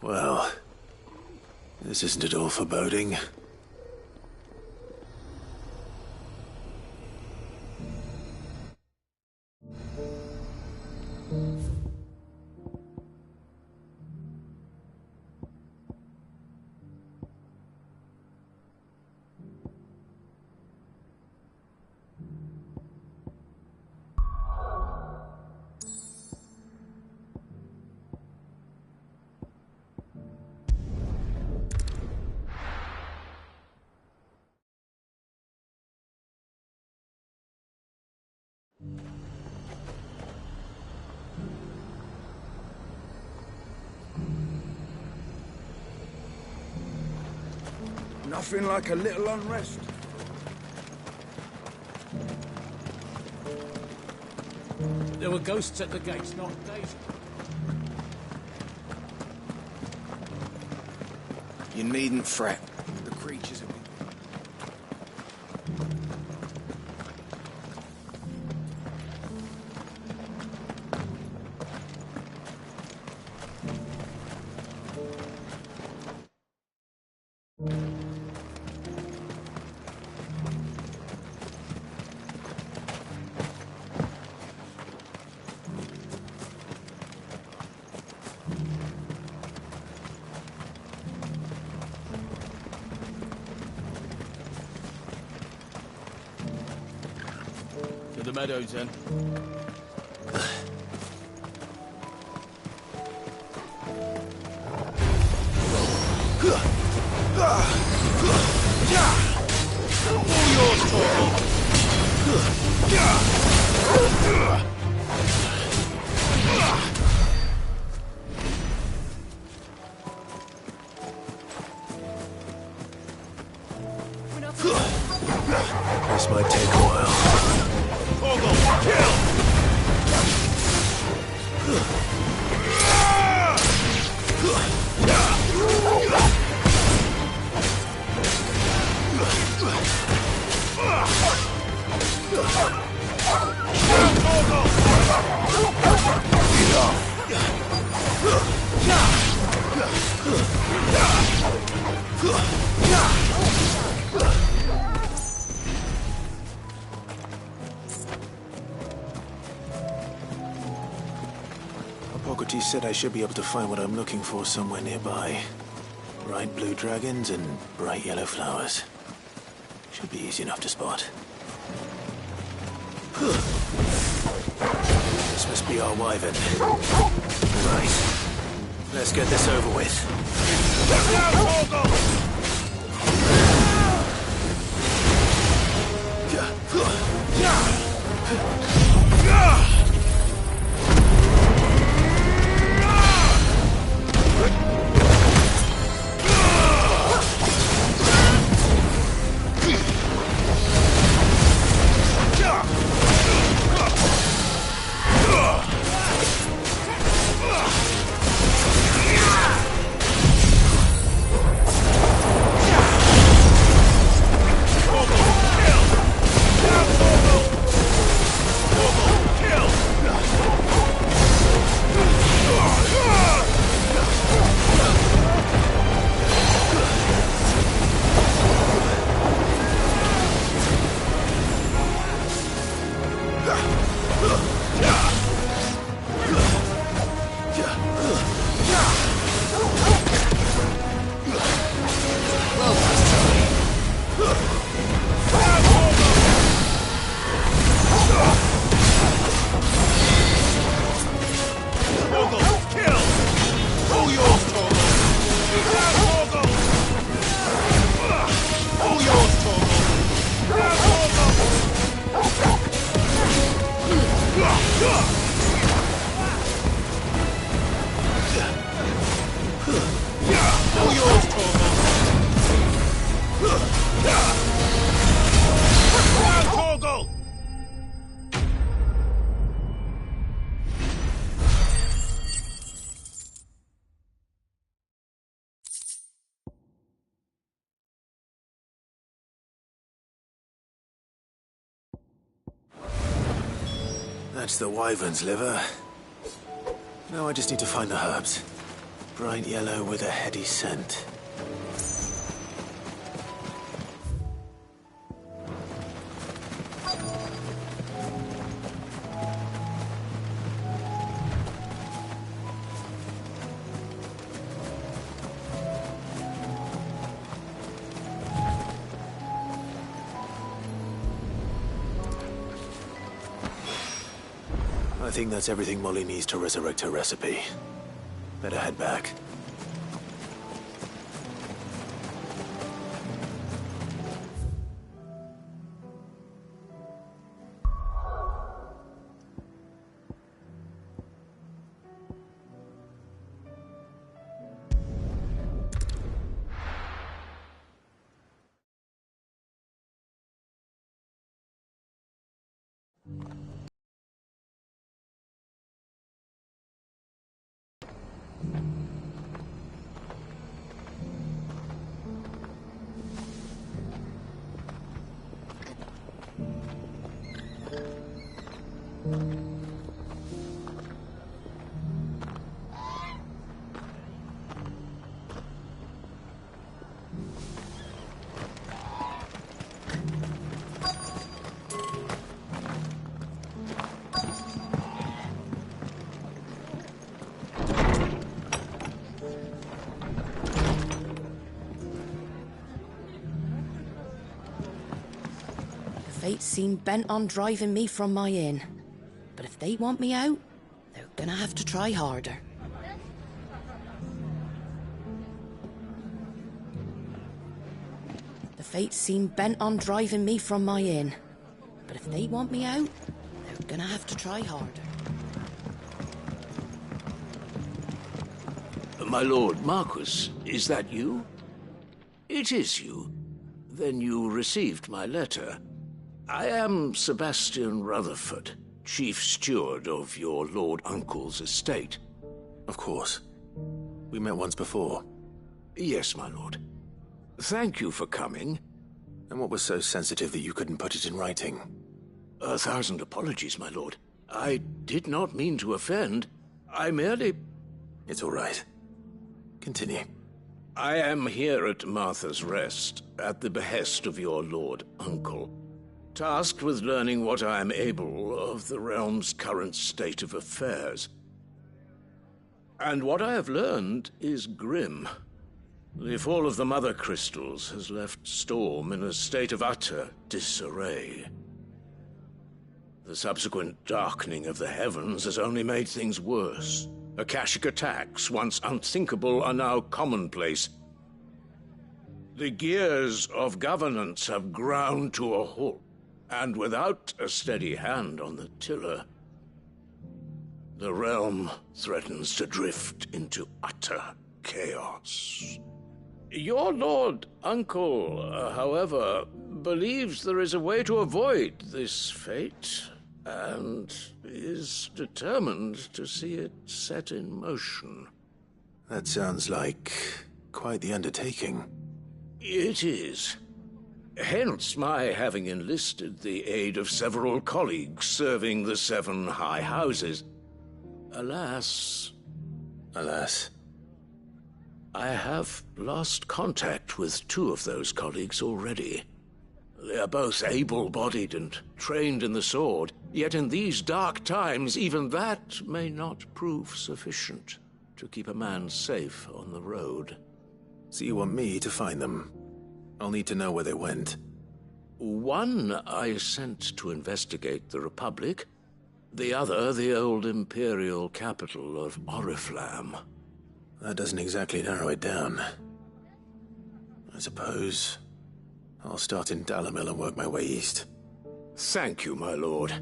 Well, this isn't at all foreboding. Nothing like a little unrest. There were ghosts at the gates, not days. You needn't fret. The creatures have been... To the meadows, then. All yours, Torgal! This might take a while. Torgal, kill! Hippocrates said I should be able to find what I'm looking for somewhere nearby. Bright blue dragons and bright yellow flowers. Should be easy enough to spot. This must be our wyvern. Right. Let's get this over with. That's the wyvern's liver. Now I just need to find the herbs. Bright yellow with a heady scent. I think that's everything Molly needs to resurrect her recipe. Better head back. Fate seem bent on driving me from my inn. But if they want me out, they're gonna have to try harder. The Fates seem bent on driving me from my inn. But if they want me out, they're gonna have to try harder. My lord Marquis, is that you? It is you. Then you received my letter. I am Sebastian Rutherford, chief steward of your lord uncle's estate. Of course. We met once before. Yes, my lord. Thank you for coming. And what was so sensitive that you couldn't put it in writing? 1,000 apologies, my lord. I did not mean to offend. I merely... It's all right. Continue. I am here at Martha's Rest, at the behest of your lord uncle, tasked with learning what I am able of the realm's current state of affairs. And what I have learned is grim. The fall of the Mother Crystals has left Storm in a state of utter disarray. The subsequent darkening of the heavens has only made things worse. Akashic attacks, once unthinkable, are now commonplace. The gears of governance have ground to a halt, and without a steady hand on the tiller, the realm threatens to drift into utter chaos. Your lord uncle, however, believes there is a way to avoid this fate, and is determined to see it set in motion. That sounds like quite the undertaking. It is. Hence my having enlisted the aid of several colleagues serving the 7 high houses. Alas, I have lost contact with 2 of those colleagues already. They are both able-bodied and trained in the sword, yet in these dark times even that may not prove sufficient to keep a man safe on the road. So you want me to find them? I'll need to know where they went. One I sent to investigate the Republic, the other the old Imperial capital of Oriflamme. That doesn't exactly narrow it down. I suppose I'll start in Dalamil and work my way east. Thank you, my lord.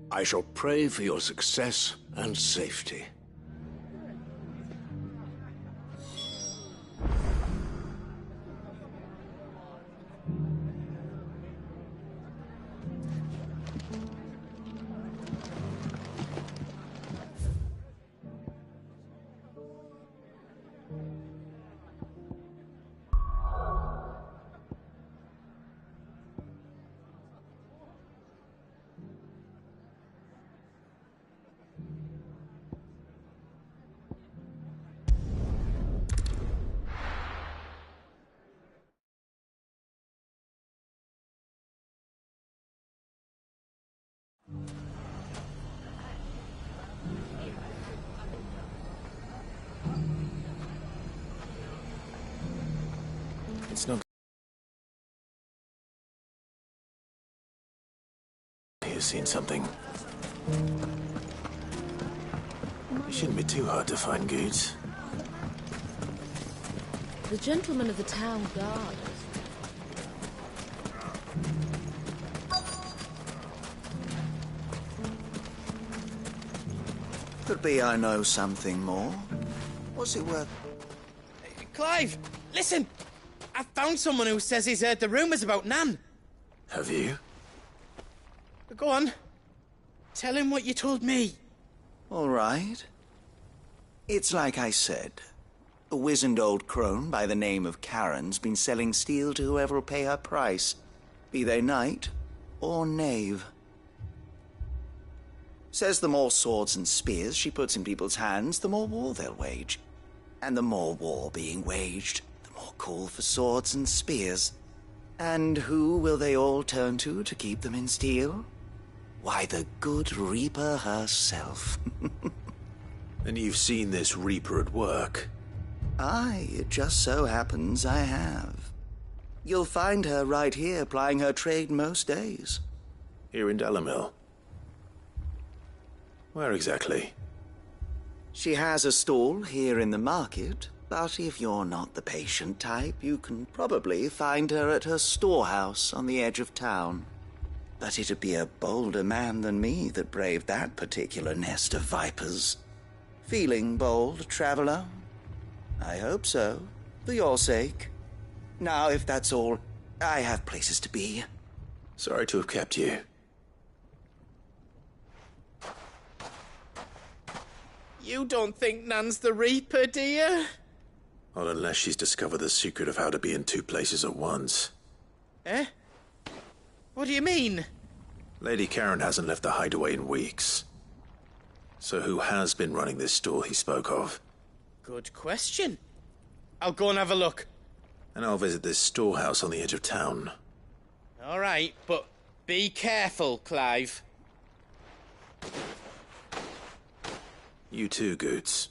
I shall pray for your success and safety. It's not... He's seen something. It shouldn't be too hard to find goods. The gentleman of the town guard. Could be I know something more. What's it worth? Clive, listen! I found someone who says he's heard the rumours about Nan. Have you? Go on. Tell him what you told me. All right. It's like I said. A wizened old crone by the name of Karen's been selling steel to whoever will pay her price, be they knight or knave. Says the more swords and spears she puts in people's hands, the more war they'll wage. And the more war being waged, the more call for swords and spears. And who will they all turn to keep them in steel? Why, the good Reaper herself. And you've seen this Reaper at work? Aye, it just so happens I have. You'll find her right here plying her trade most days. Here in Delamil? Where exactly? She has a stall here in the market, but if you're not the patient type, you can probably find her at her storehouse on the edge of town. But it'd be a bolder man than me that braved that particular nest of vipers. Feeling bold, traveler? I hope so, for your sake. Now, if that's all, I have places to be. Sorry to have kept you. You don't think Nan's the Reaper, do you? Not unless she's discovered the secret of how to be in two places at once. Eh? What do you mean? Lady Karen hasn't left the hideaway in weeks. So who has been running this store he spoke of? Good question. I'll go and have a look. And I'll visit this storehouse on the edge of town. All right, but be careful, Clive. You too, Goots.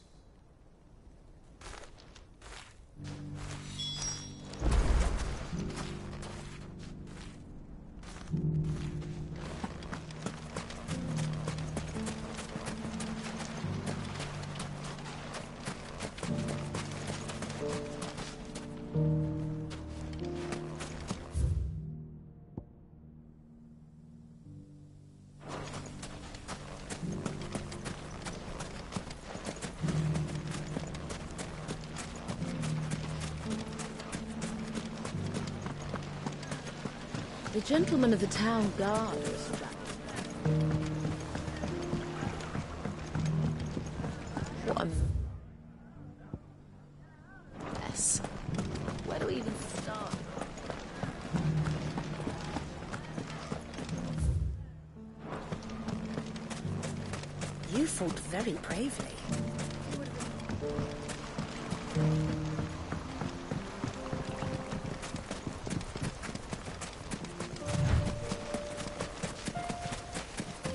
The gentleman of the town guard was What a mess. Where do we even start? You fought very bravely.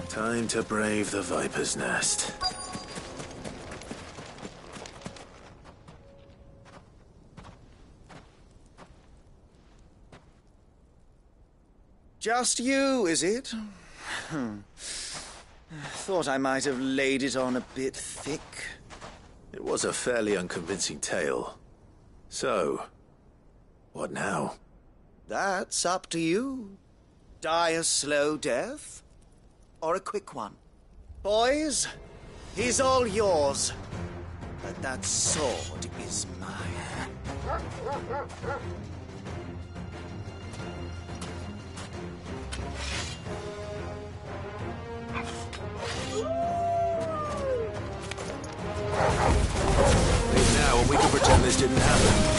Time to brave the Viper's Nest. Just you, is it? Thought I might have laid it on a bit thick. It was a fairly unconvincing tale. So, what now? That's up to you. Die a slow death, or a quick one. Boys, he's all yours. But that sword is mine. Leave now and we can pretend this didn't happen.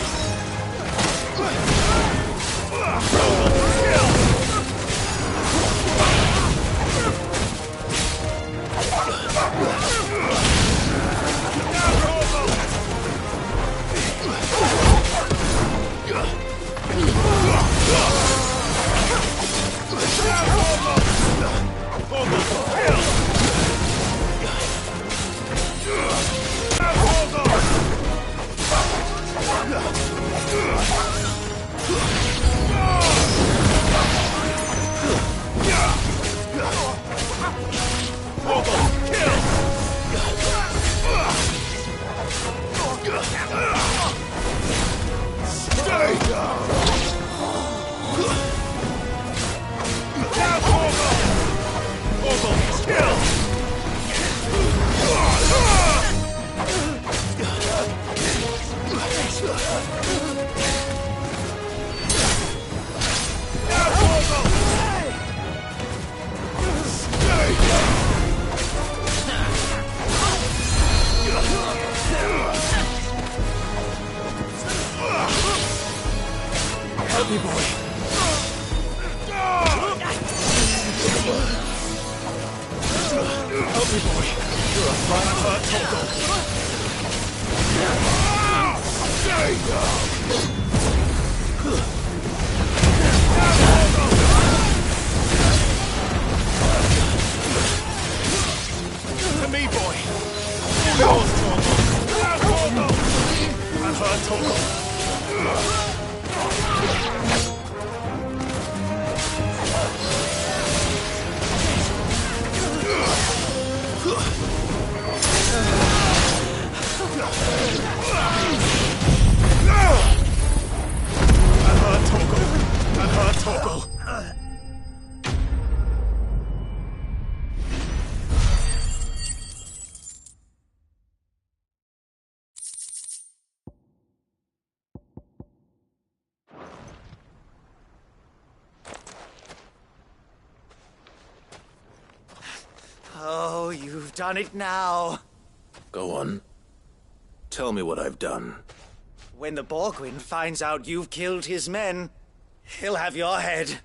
To me, boy. All yours, Torgal. And her, Torgal. And her, Torgal. Oh, you've done it now. Go on. Tell me what I've done. When the Borgwyn finds out you've killed his men, he'll have your head.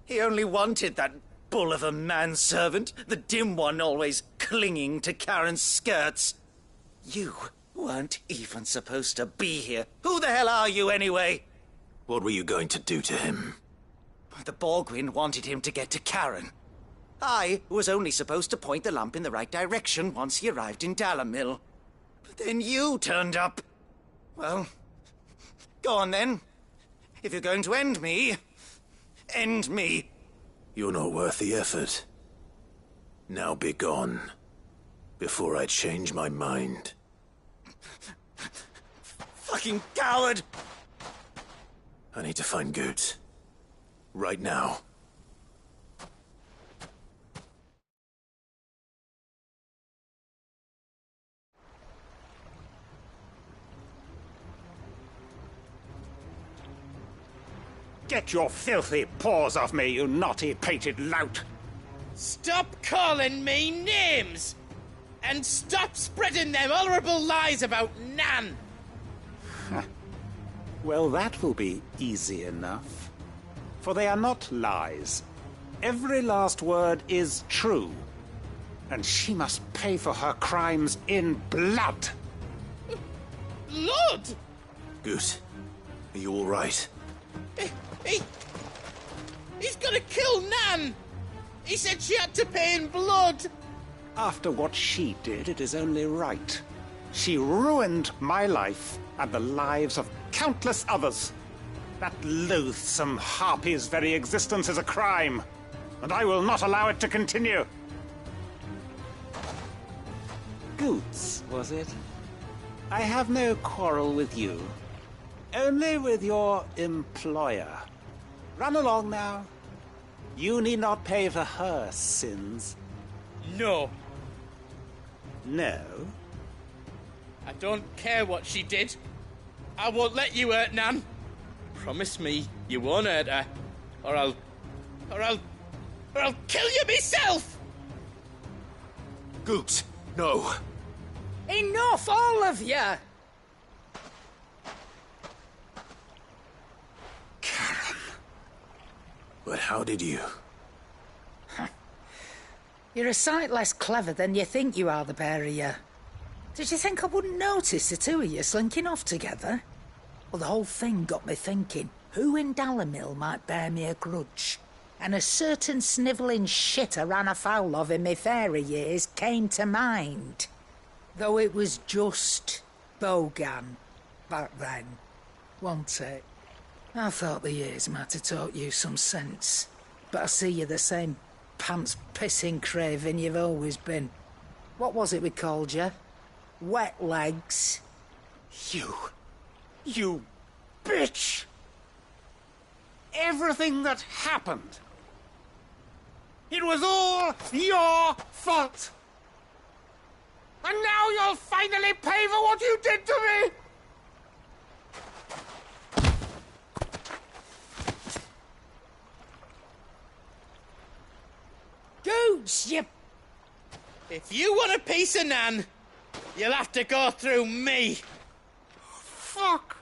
He only wanted that bull of a manservant, the dim one always clinging to Karen's skirts. You weren't even supposed to be here. Who the hell are you, anyway? What were you going to do to him? The Borgwyn wanted him to get to Karen. I was only supposed to point the lamp in the right direction once he arrived in Dalamil. But then you turned up. Well, go on then. If you're going to end me, end me. You're not worth the effort. Now be gone, before I change my mind. Fucking coward! I need to find Goots. Right now. Get your filthy paws off me, you naughty-pated lout! Stop calling me names! And stop spreading them horrible lies about Nan! Well, that will be easy enough. For they are not lies. Every last word is true. And she must pay for her crimes in blood. Blood? Goose, are you all right? He's gonna kill Nan! He said she had to pay in blood! After what she did, it is only right. She ruined my life and the lives of countless others. That loathsome harpy's very existence is a crime, and I will not allow it to continue. Goots, was it? I have no quarrel with you. Only with your employer. Run along now. You need not pay for her sins. No. No? I don't care what she did. I won't let you hurt Nan. Promise me you won't hurt her, or I'll kill you myself! Goots, no. Enough, all of you! Karen. But how did you? You're a sight less clever than you think you are, the pair of you. Did you think I wouldn't notice the two of you slinking off together? Well, the whole thing got me thinking, who in Dalamil might bear me a grudge? And a certain snivelling shit I ran afoul of in my fairy years came to mind. Though it was just Bogan back then, wasn't it? I thought the years might have taught you some sense, but I see you're the same pants-pissing craven you've always been. What was it we called you? Wet legs? You bitch! Everything that happened, it was all your fault! And now you'll finally pay for what you did to me! Goots, you... If you want a piece of Nan, you'll have to go through me. Fuck!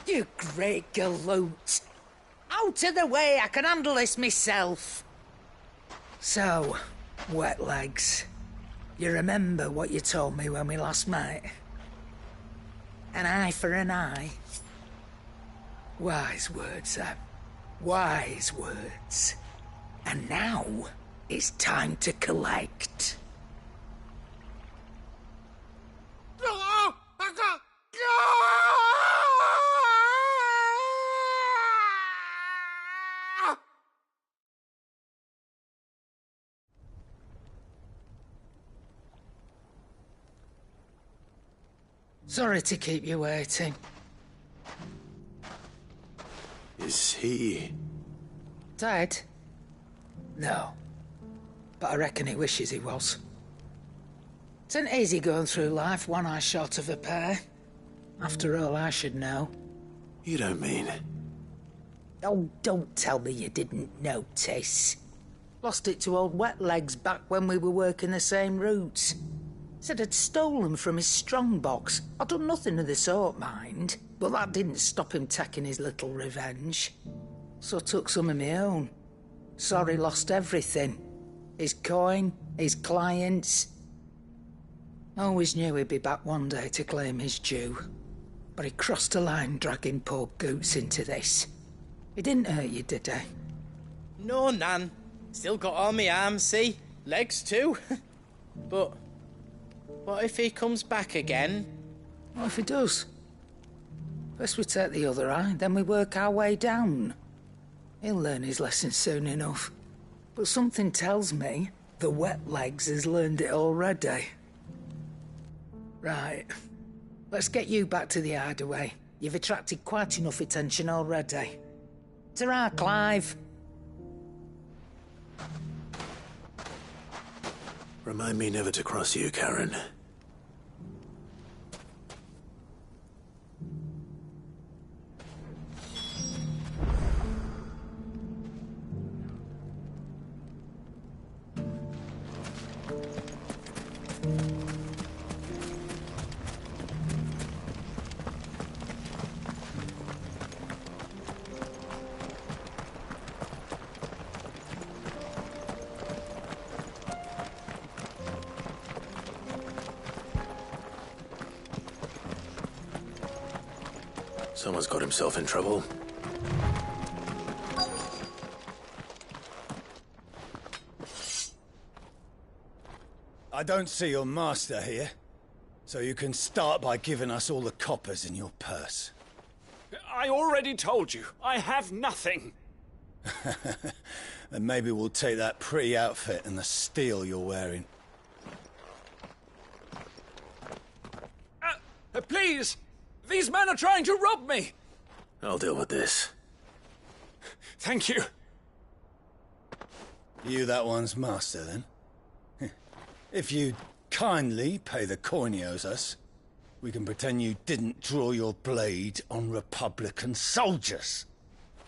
You great galoot. Out of the way, I can handle this myself. So, wet legs, You remember what you told me when we last met? An eye for an eye. Wise words, Sam. Wise words. And now, it's time to collect. Sorry to keep you waiting. Is he... Dead? No. But I reckon he wishes he was. It ain't easy going through life one eye short of a pair. After all, I should know. You don't mean... Oh, don't tell me you didn't notice. Lost it to old Wet Legs back when we were working the same routes. Said I'd stolen from his strongbox. I'd done nothing of the sort, mind. But that didn't stop him taking his little revenge. So I took some of my own. Sorry, lost everything. His coin, his clients. Always knew he'd be back one day to claim his due. But he crossed a line dragging poor Goots into this. He didn't hurt you, did he? No, Nan. Still got all my arms, see? Legs too. But what if he comes back again? What if he does? First we take the other eye, then we work our way down. He'll learn his lesson soon enough. But something tells me the Wet Legs has learned it already. Right. Let's get you back to the hideaway. You've attracted quite enough attention already. Ta-ra, Clive. Remind me never to cross you, Karen. Someone's got himself in trouble. I don't see your master here, so you can start by giving us all the coppers in your purse. I already told you, I have nothing. Then maybe we'll take that pretty outfit and the steel you're wearing. Please! These men are trying to rob me! I'll deal with this. Thank you. You that one's master, then? If you kindly pay the coin he owes us, we can pretend you didn't draw your blade on Republican soldiers.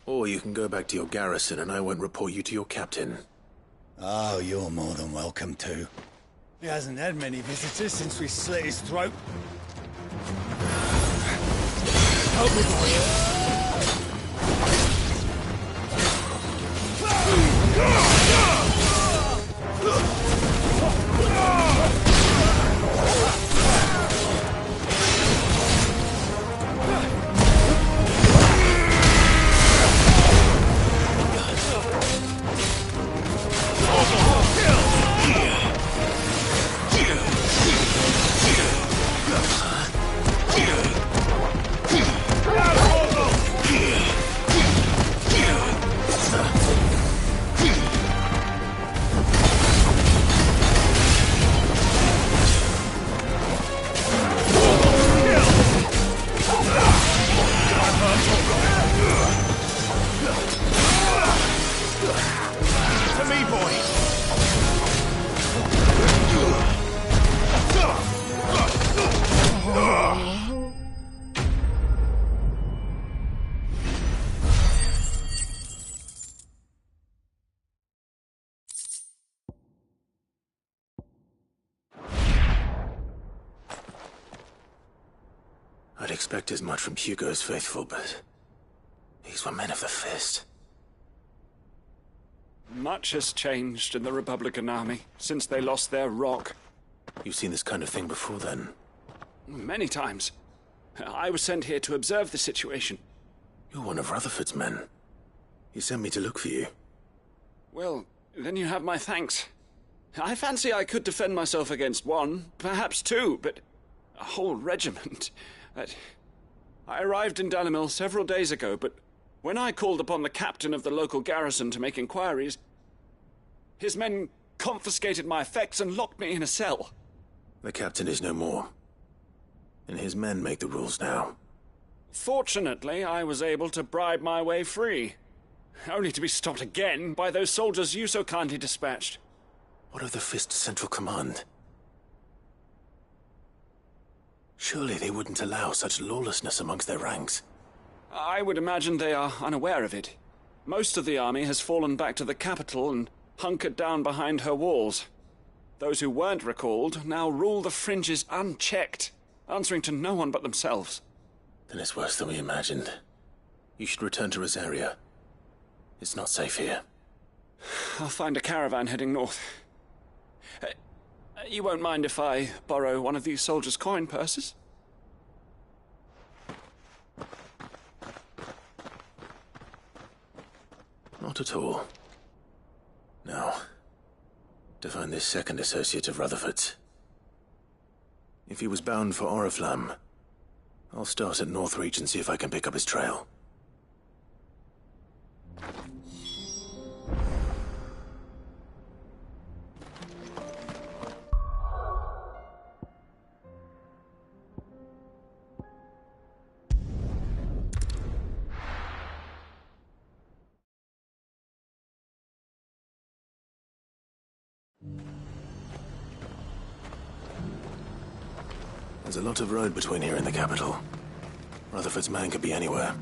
Or you can go back to your garrison and I won't report you to your captain. Oh, you're more than welcome to. He hasn't had many visitors since we slit his throat. Help me, boy. I'd expect as much from Hugo's faithful, but these were men of the fist. Much has changed in the Republican army since they lost their rock. You've seen this kind of thing before, then? Many times. I was sent here to observe the situation. You're one of Rutherford's men. He sent me to look for you. Well, then you have my thanks. I fancy I could defend myself against one, perhaps two, but a whole regiment. I arrived in Dalimil several days ago, but when I called upon the captain of the local garrison to make inquiries, his men confiscated my effects and locked me in a cell. The captain is no more, and his men make the rules now. Fortunately, I was able to bribe my way free, only to be stopped again by those soldiers you so kindly dispatched. What of the Fist Central Command? Surely they wouldn't allow such lawlessness amongst their ranks. I would imagine they are unaware of it. Most of the army has fallen back to the capital and hunkered down behind her walls. Those who weren't recalled now rule the fringes unchecked, answering to no one but themselves. Then it's worse than we imagined. You should return to Rosaria. It's not safe here. I'll find a caravan heading north. You won't mind if I borrow one of these soldiers' coin purses? Not at all. Now, to find this second associate of Rutherford's. If he was bound for Oriflamme, I'll start at Northreach and see if I can pick up his trail. There's a lot of road between here and the capital. Rutherford's man could be anywhere.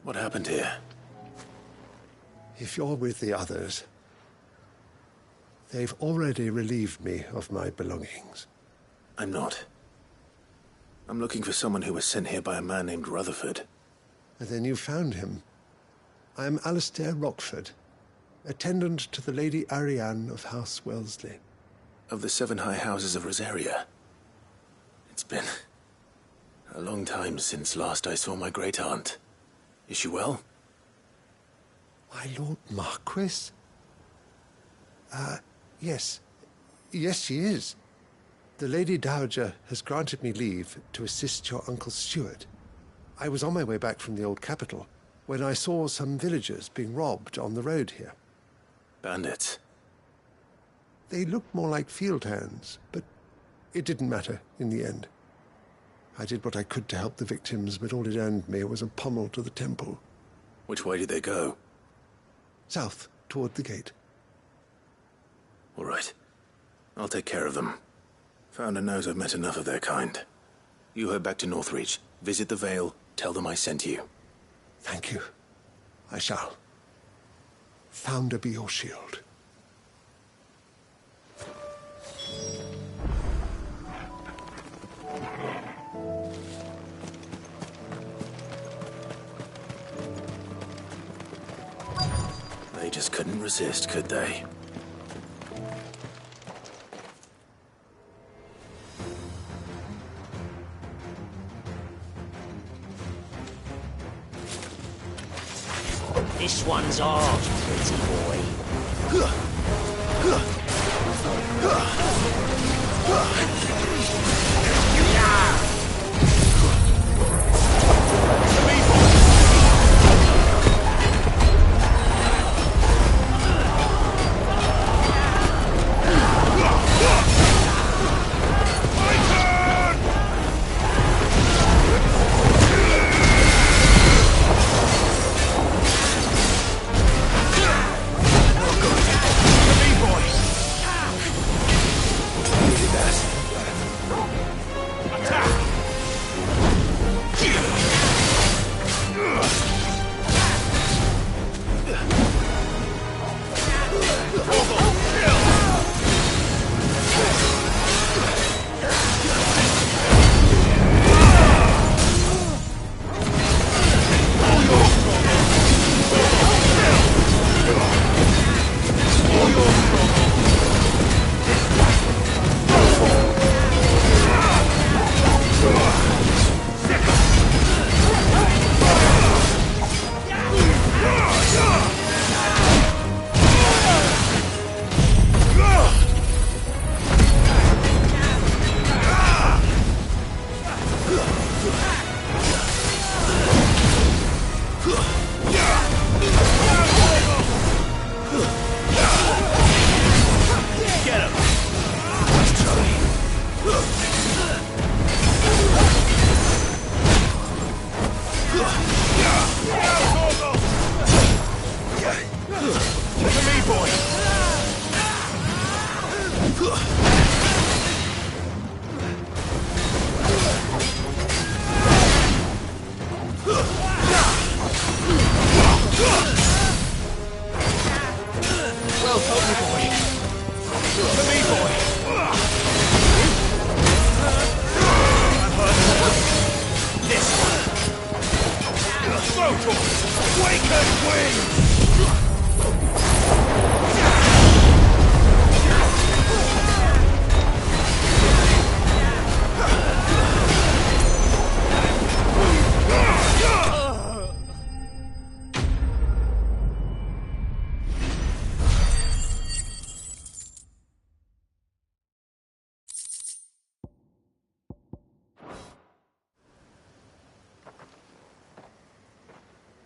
What happened here? If you're with the others, they've already relieved me of my belongings. I'm not. I'm looking for someone who was sent here by a man named Rutherford. And then you found him. I am Alistair Rockford, attendant to the Lady Ariane of House Wellesley. Of the 7 high houses of Rosaria. It's been a long time since last I saw my great-aunt. Is she well? My Lord Marquis? Yes. Yes, she is. The Lady Dowager has granted me leave to assist your Uncle Stuart. I was on my way back from the old capital when I saw some villagers being robbed on the road here. Bandits? They looked more like field hands, but it didn't matter in the end. I did what I could to help the victims, but all it earned me was a pommel to the temple. Which way did they go? South, toward the gate. All right. I'll take care of them. Founder knows I've met enough of their kind. You head back to Northreach, visit the Vale, tell them I sent you. Thank you. I shall. Founder be your shield. They just couldn't resist, could they? This one's ours, pretty boy.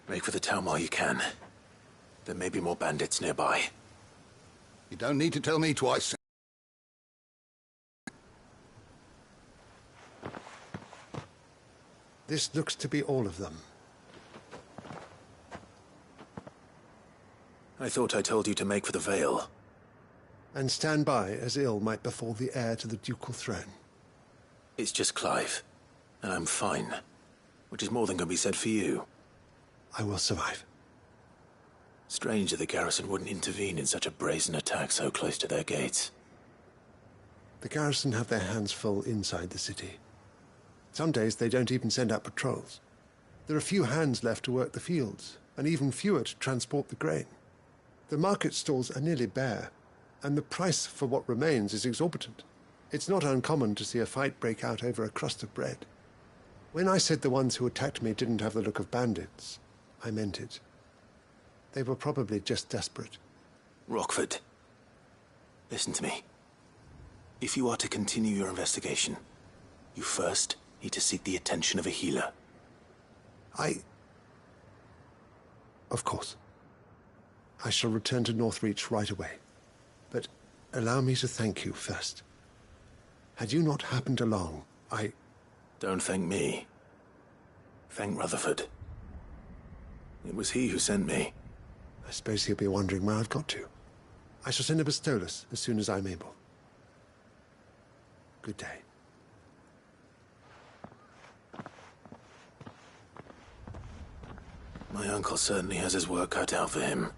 Make for the town while you can. There may be more bandits nearby. You don't need to tell me twice. This looks to be all of them. I thought I told you to make for the Vale. And stand by as ill might befall the heir to the ducal throne. It's just Clive, and I'm fine. Which is more than can be said for you. I will survive. Strange that the garrison wouldn't intervene in such a brazen attack so close to their gates. The garrison have their hands full inside the city. Some days they don't even send out patrols. There are few hands left to work the fields, and even fewer to transport the grain. The market stalls are nearly bare, and the price for what remains is exorbitant. It's not uncommon to see a fight break out over a crust of bread. When I said the ones who attacked me didn't have the look of bandits, I meant it. They were probably just desperate. Rockford, listen to me. If you are to continue your investigation, you first need to seek the attention of a healer. Of course. I shall return to Northreach right away. But allow me to thank you first. Had you not happened along, Don't thank me. Thank Rutherford. It was he who sent me. I suppose he'll be wondering where I've got to. I shall send a Bastolus as soon as I'm able. Good day. My uncle certainly has his work cut out for him.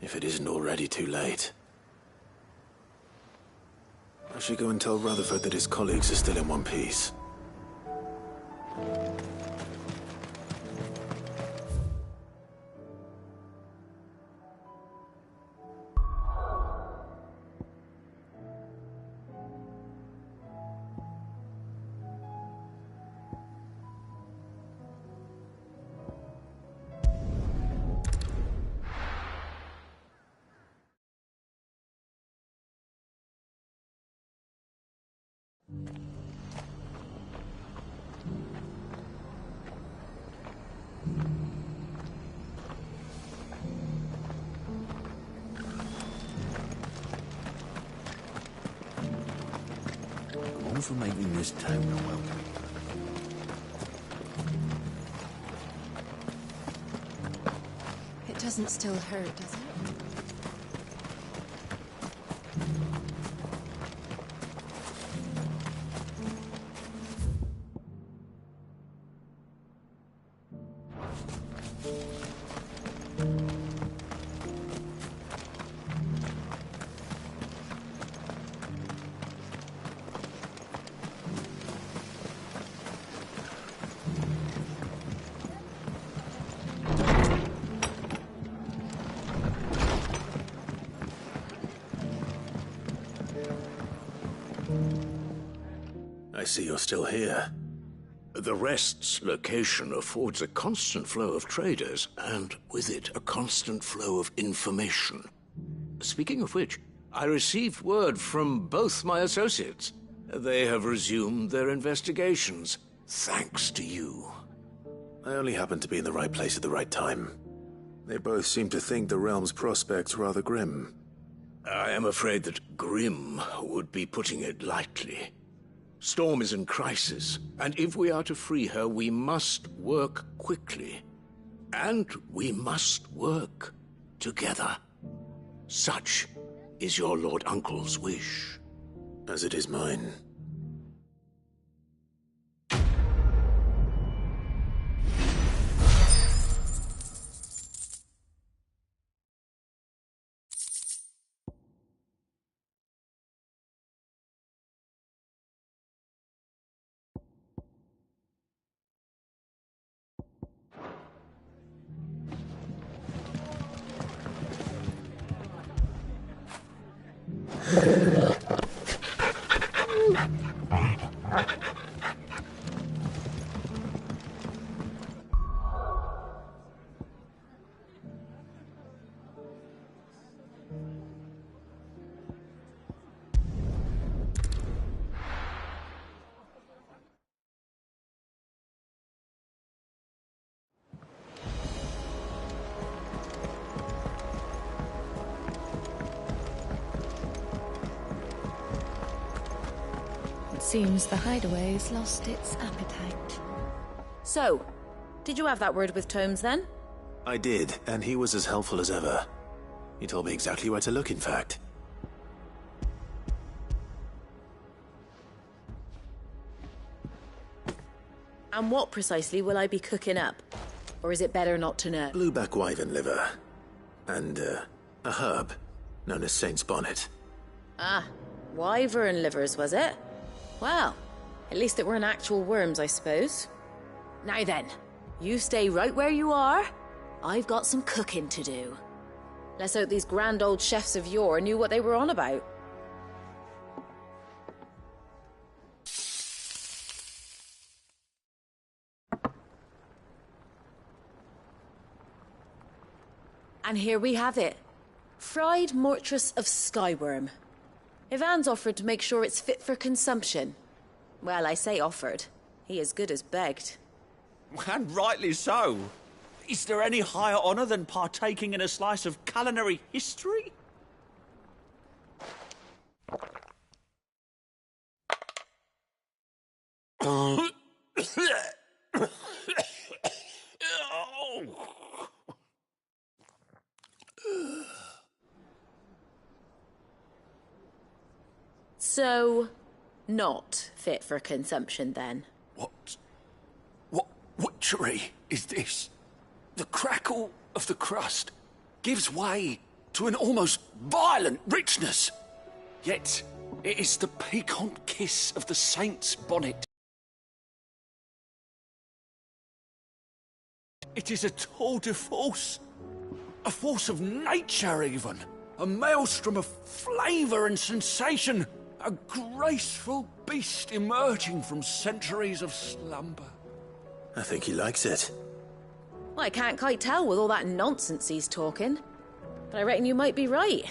If it isn't already too late. I should go and tell Rutherford that his colleagues are still in one piece. All for making this town a welcome. It doesn't still hurt, does it? I see you're still here. The Rest's location affords a constant flow of traders, and with it, a constant flow of information. Speaking of which, I received word from both my associates. They have resumed their investigations, thanks to you. I only happened to be in the right place at the right time. They both seem to think the realm's prospects rather grim. I am afraid that grim would be putting it lightly. Storm is in crisis, and if we are to free her, we must work quickly. And we must work together. Such is your Lord Uncle's wish. As it is mine. Seems the hideaway's lost its appetite. So, did you have that word with Tomes then? I did, and he was as helpful as ever. He told me exactly where to look, in fact. And what precisely will I be cooking up? Or is it better not to know? Blueback wyvern liver. And, a herb known as Saint's Bonnet. Ah, wyvern livers, was it? Well, at least it weren't actual worms, I suppose. Now then, you stay right where you are. I've got some cooking to do. Let's hope these grand old chefs of yore knew what they were on about. And here we have it. Fried mortress of skyworm. Ivan's offered to make sure it's fit for consumption. Well, I say offered. He as good as begged. And rightly so. Is there any higher honour than partaking in a slice of culinary history? So, not fit for consumption then? What witchery is this? The crackle of the crust gives way to an almost violent richness. Yet, it is the piquant kiss of the saint's bonnet. It is a tour de force. A force of nature, even. A maelstrom of flavour and sensation. A graceful beast emerging from centuries of slumber. I think he likes it. Well, I can't quite tell with all that nonsense he's talking. But I reckon you might be right.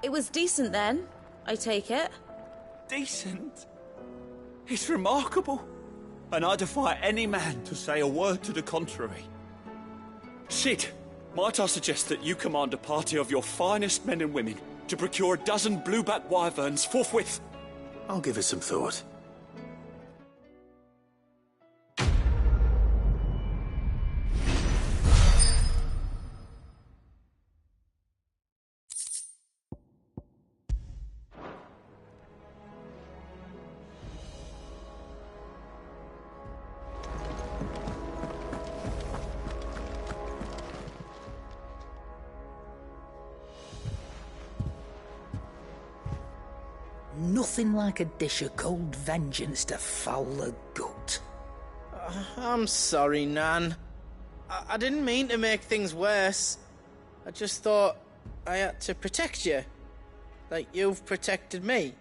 It was decent then, I take it. Decent? It's remarkable. And I defy any man to say a word to the contrary. Sid, might I suggest that you command a party of your finest men and women to procure a dozen blueback wyverns forthwith? I'll give it some thought. Nothing like a dish of cold vengeance to foul the gut. I'm sorry, Nan. I didn't mean to make things worse. I just thought I had to protect you. Like you've protected me.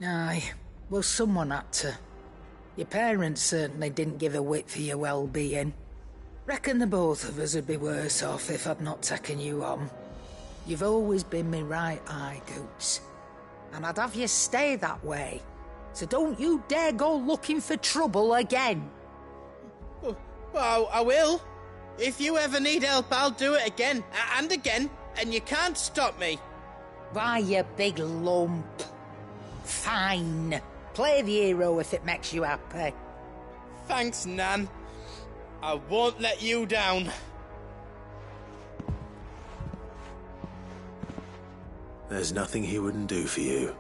Aye, well, someone had to. Your parents certainly didn't give a whit for your well-being. Reckon the both of us would be worse off if I'd not taken you on. You've always been me right eye, Goots. And I'd have you stay that way. So don't you dare go looking for trouble again. Well, I will. If you ever need help, I'll do it again and again, and you can't stop me. Why, you big lump. Fine. Play the hero if it makes you happy. Thanks, Nan. I won't let you down. There's nothing he wouldn't do for you.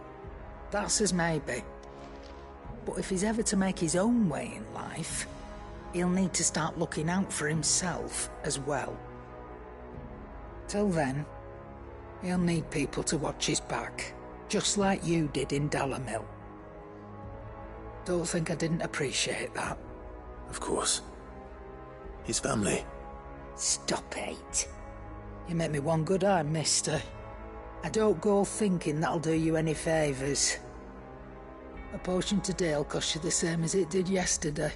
That's as maybe. But if he's ever to make his own way in life, he'll need to start looking out for himself as well. Till then, he'll need people to watch his back, just like you did in Dalamil. Don't think I didn't appreciate that. Of course. His family. Stop it. You make me one good eye, mister. I don't go thinking that'll do you any favours. A potion today'll cost you the same as it did yesterday.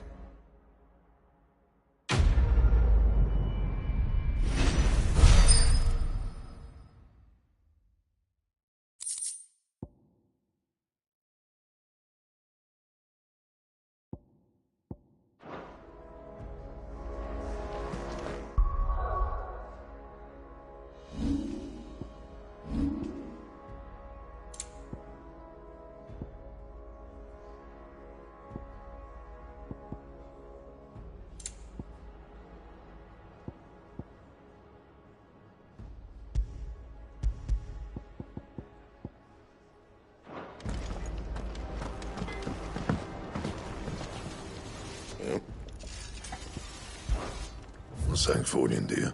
What's that for you, dear?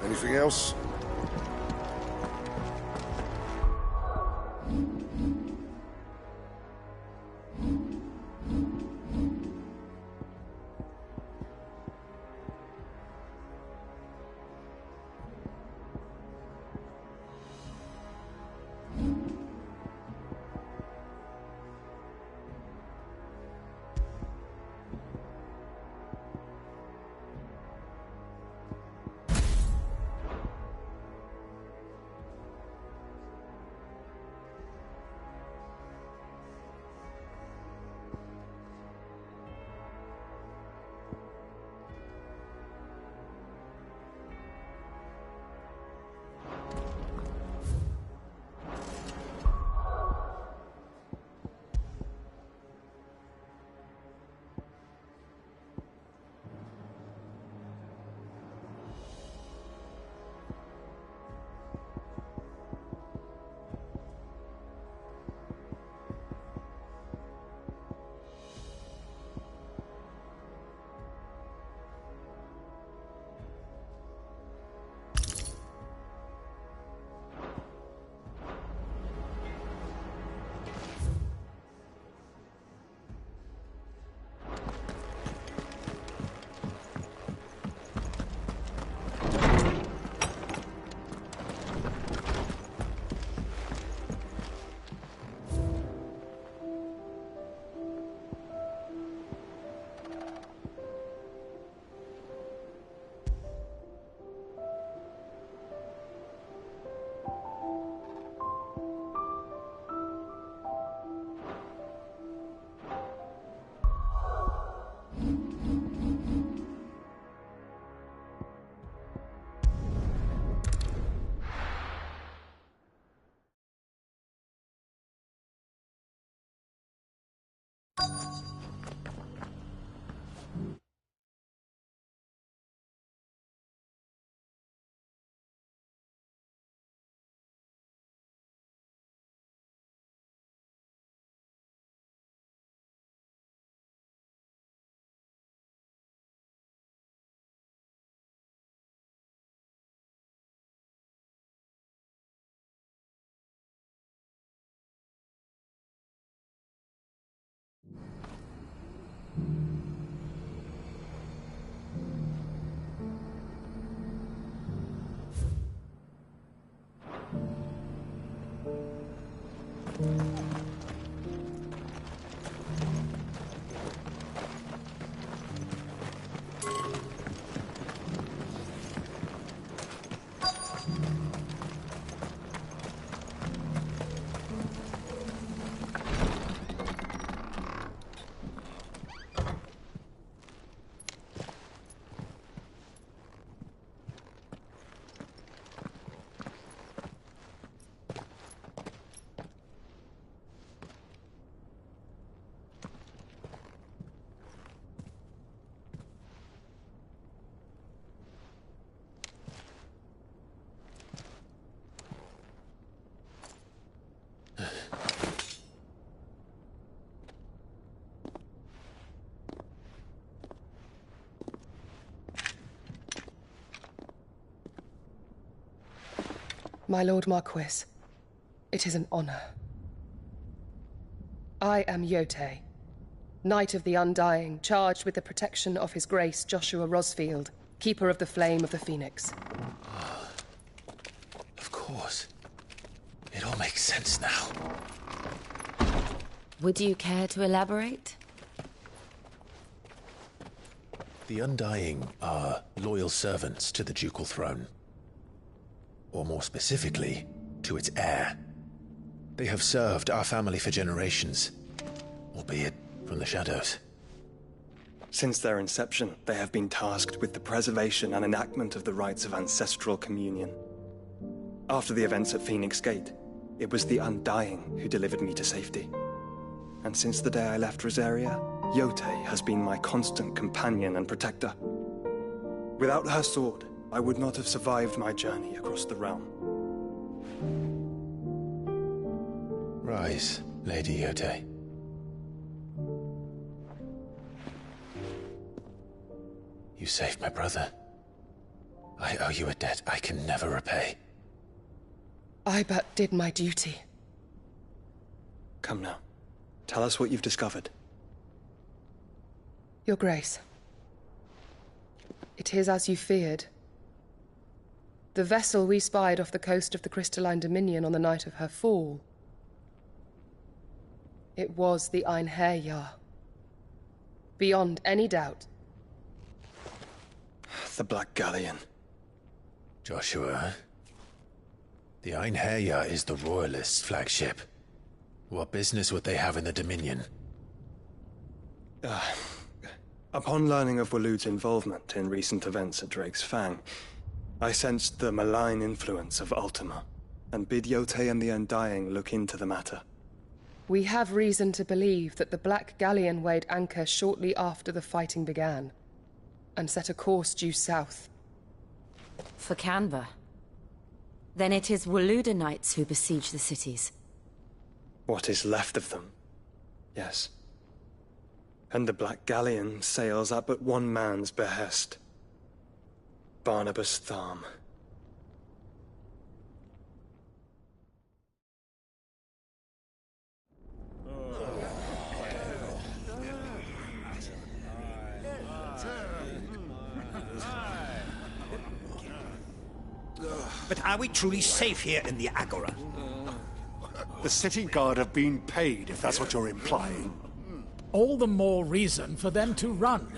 Anything else? My Lord Marquis, it is an honor. I am Yote, Knight of the Undying, charged with the protection of His Grace Joshua Rosfield, Keeper of the Flame of the Phoenix. Of course. It all makes sense now. Would you care to elaborate? The Undying are loyal servants to the ducal throne. Or more specifically, to its heir. They have served our family for generations, albeit from the shadows. Since their inception, they have been tasked with the preservation and enactment of the rites of ancestral communion. After the events at Phoenix Gate, it was the Undying who delivered me to safety. And since the day I left Rosaria, Yote has been my constant companion and protector. Without her sword, I would not have survived my journey across the realm. Rise, Lady Yote. You saved my brother. I owe you a debt I can never repay. I but did my duty. Come now. Tell us what you've discovered. Your Grace. It is as you feared. The vessel we spied off the coast of the Crystalline Dominion on the night of her fall. It was the Einherjar. Beyond any doubt. The Black Galleon. Joshua, the Einherjar is the Royalists' flagship. What business would they have in the Dominion? Upon learning of Waloed's involvement in recent events at Drake's Fang, I sensed the malign influence of Ultima, and bid Yote and the Undying look into the matter. We have reason to believe that the Black Galleon weighed anchor shortly after the fighting began, and set a course due south. For Canva. Then it is Waloed knights who besiege the cities. What is left of them, yes. And the Black Galleon sails at but one man's behest. Barnabas Tharm. But are we truly safe here in the Agora? The city guard have been paid, if that's what you're implying. All the more reason for them to run.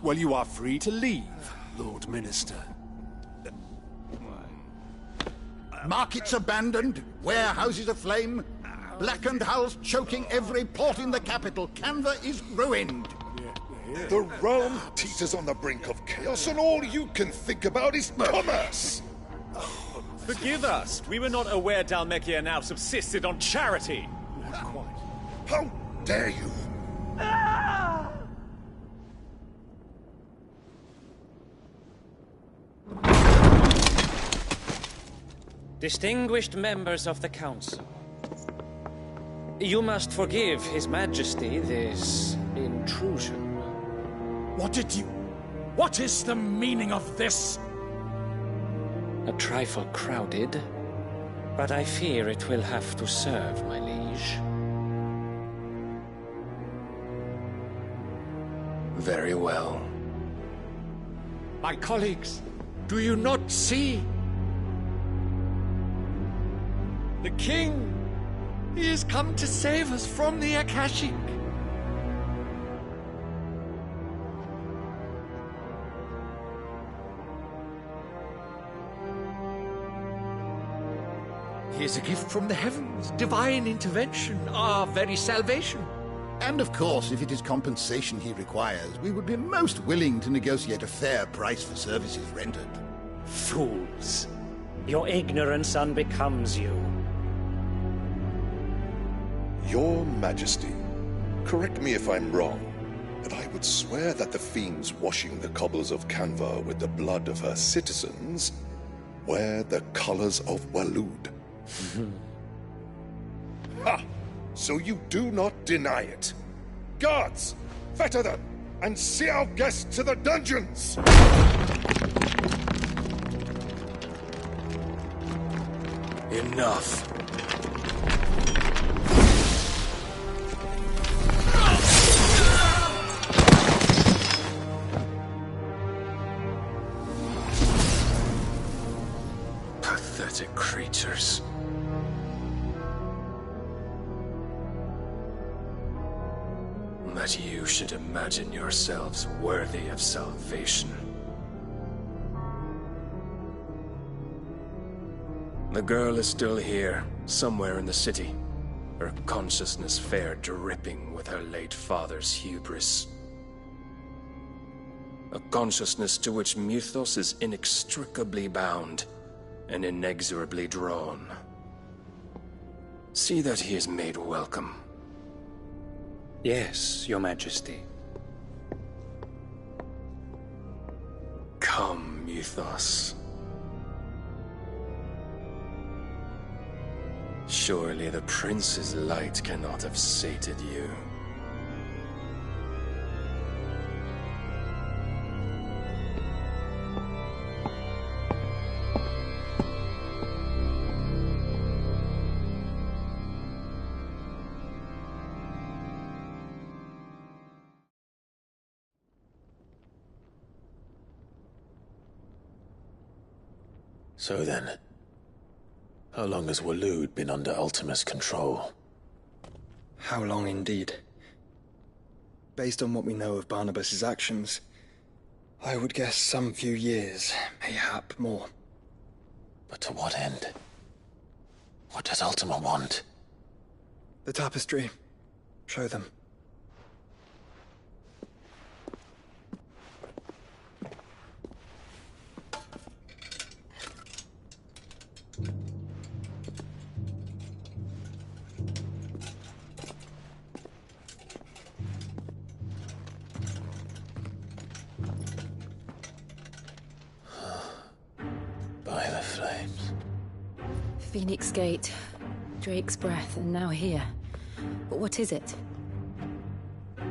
Well, you are free to leave, Lord Minister. Markets abandoned, warehouses aflame, blackened hulls choking every port in the capital. Canva is ruined. The realm teeters on the brink of chaos, and all you can think about is commerce. Forgive us. We were not aware Dhalmekia now subsisted on charity. How dare you? Distinguished members of the Council, you must forgive His Majesty this intrusion. What is the meaning of this? A trifle crowded, but I fear it will have to serve, my liege. Very well. My colleagues, do you not see? The king! He has come to save us from the Akashic! He is a gift from the heavens, divine intervention, our very salvation. And of course, if it is compensation he requires, we would be most willing to negotiate a fair price for services rendered. Fools! Your ignorance unbecomes you. Your Majesty, correct me if I'm wrong, but I would swear that the fiends washing the cobbles of Canva with the blood of her citizens wear the colors of Waloed. Ha! So you do not deny it. Guards, fetter them, and see our guests to the dungeons! Enough. Pathetic creatures. That you should imagine yourselves worthy of salvation. The girl is still here, somewhere in the city, her consciousness fair dripping with her late father's hubris. A consciousness to which Mythos is inextricably bound and inexorably drawn. See that he is made welcome. Yes, Your Majesty. Come, Mythos. Surely the prince's light cannot have sated you. So then, how long has Waloed been under Ultima's control? How long indeed? Based on what we know of Barnabas's actions, I would guess some few years, mayhap more. But to what end? What does Ultima want? The tapestry. Show them. By the flames. Phoenix Gate, Drake's Breath, and now here. But what is it?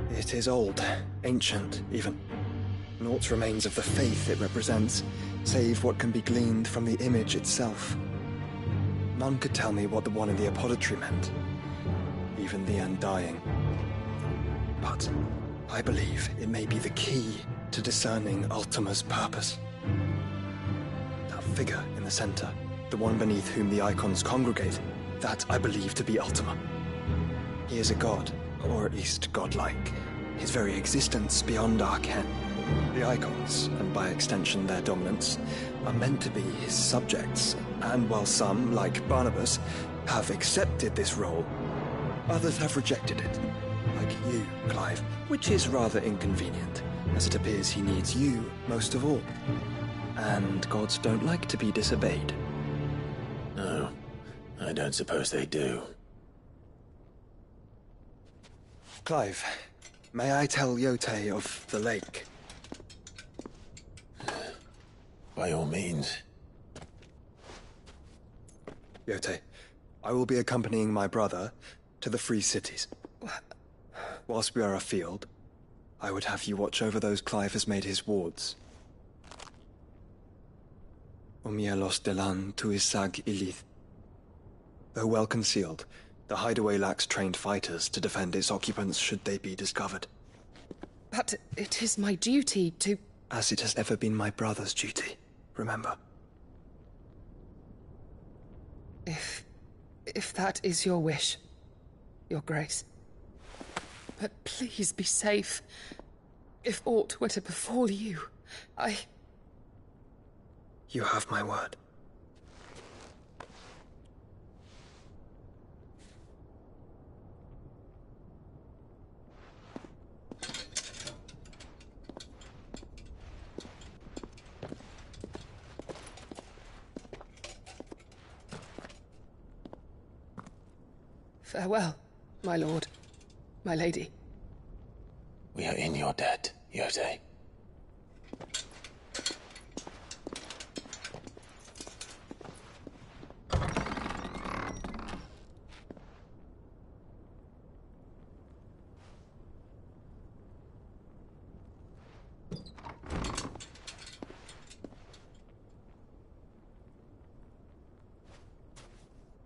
It is old, ancient, even. Naught remains of the faith it represents, save what can be gleaned from the image itself. None could tell me what the one in the apothecary meant, even the Undying. But I believe it may be the key to discerning Ultima's purpose. That figure in the center, the one beneath whom the icons congregate, that I believe to be Ultima. He is a god, or at least godlike. His very existence beyond our ken. The icons, and by extension their dominance, are meant to be his subjects, and while some, like Barnabas, have accepted this role, others have rejected it. Like you, Clive, which is rather inconvenient, as it appears he needs you most of all. And gods don't like to be disobeyed. No, I don't suppose they do. Clive, may I tell Yote of the lake? By all means. Yote, I will be accompanying my brother to the Free Cities. Whilst we are afield, I would have you watch over those Clive has made his wards. Omielos delan tuisag ilith. Though well concealed, the hideaway lacks trained fighters to defend its occupants should they be discovered. But it is my duty to... As it has ever been my brother's duty, remember. If that is your wish, Your Grace. But please be safe. If aught were to befall you, You have my word. Farewell, my lord, my lady. We are in your debt, Yote.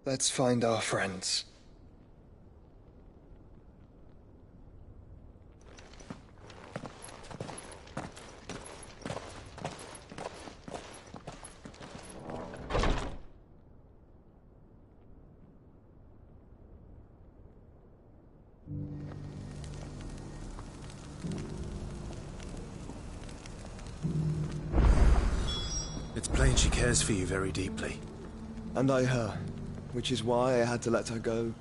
Let's find our friends. It's plain she cares for you very deeply. And I her, which is why I had to let her go.